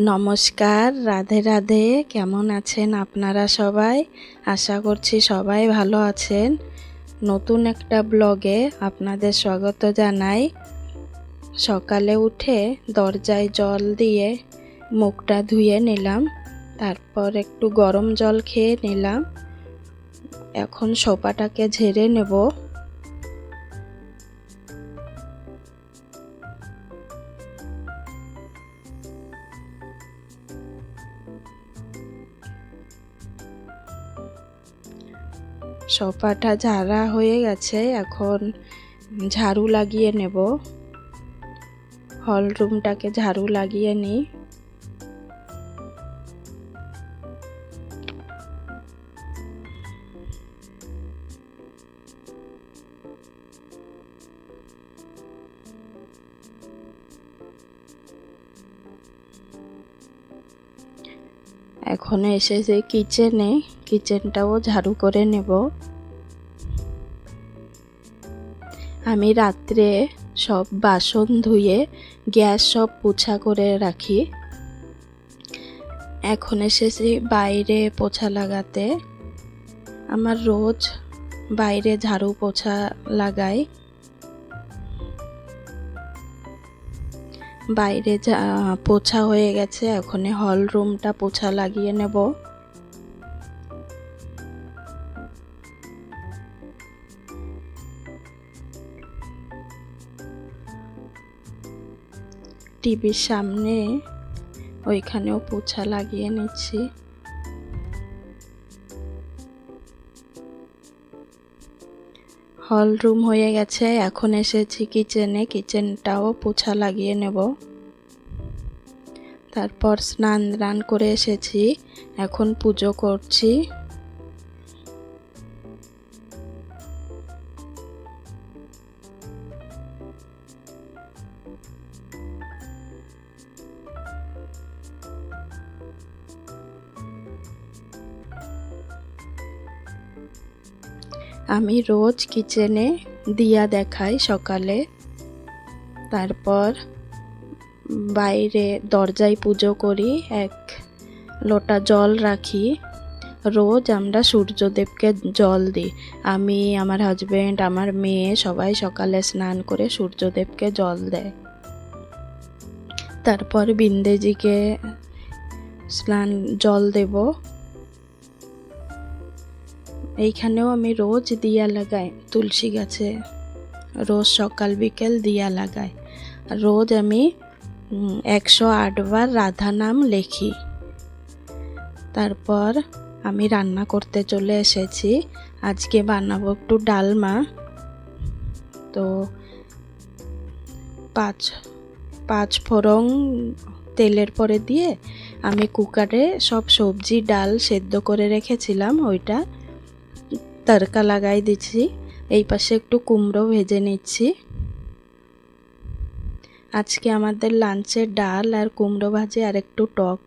নমস্কার, রাধে রাধে। কেমন আছেন আপনারা সবাই? আশা করছি সবাই ভালো আছেন। নতুন একটা ব্লগে আপনাদের স্বাগত জানাই। সকালে উঠে দরজায় জল দিয়ে মুখটা ধুয়ে নিলাম, তারপর একটু গরম জল খেয়ে নিলাম। এখন সোফাটাকে ঝেড়ে নেব। সোফাটা ঝাড়া হয়ে গেছে, এখন ঝাড়ু লাগিয়ে নেব। হল রুমটাকে ঝাড়ু লাগিয়ে নিই। এখন এসেছে কিচেনে, কিচেনটাও ঝাড়ু করে নেব। আমি রাত্রে সব বাসন ধুয়ে গ্যাস সব পোছা করে রাখি। এখন এসেছি বাইরে পোছা লাগাতে। আমার রোজ বাইরে ঝাড়ু পোছা লাগাই। বাইরে পোছা হয়ে গেছে, এখন হল রুমটা পোছা লাগিয়ে নেব। টিভির সামনে ওইখানেও পোছা লাগিয়ে নিচ্ছি। হল রুম হয়ে গেছে, এখন এসেছি কিচেনে, কিচেনটাও পোছা লাগিয়ে নেব। তারপর স্নান করে এসেছি, এখন পুজো করছি। আমি রোজ কিচেনে দিয়া দেখাই সকালে, তারপর বাইরে দরজায় পুজো করি, এক লোটা জল রাখি। রোজ আমরা সূর্যদেবকে জল দিই। আমি, আমার হাজবেন্ড, আমার মেয়ে সবাই সকালে স্নান করে সূর্যদেবকে জল দেয়। তারপর বিন্দেজিকে জল দেব। এইখানেও আমি রোজ দিয়া লাগাই, তুলসী গাছে রোজ সকাল বিকেল দিয়া লাগাই। রোজ আমি 108 বার রাধা নাম লেখি। তারপর আমি রান্না করতে চলে এসেছি। আজকে বানাবো একটু ডালমা। তো পাঁচ ফোড়ন তেলের পরে দিয়ে আমি কুকারে সব সবজি ডাল সেদ্ধ করে রেখেছিলাম, ওইটা তড়কা লাগাই দিচ্ছি। এই পাশে একটু কুমড়ো ভেজে নিচ্ছি। আজকে আমাদের লাঞ্চে ডাল আর কুমড়ো ভাজি আর একটু টক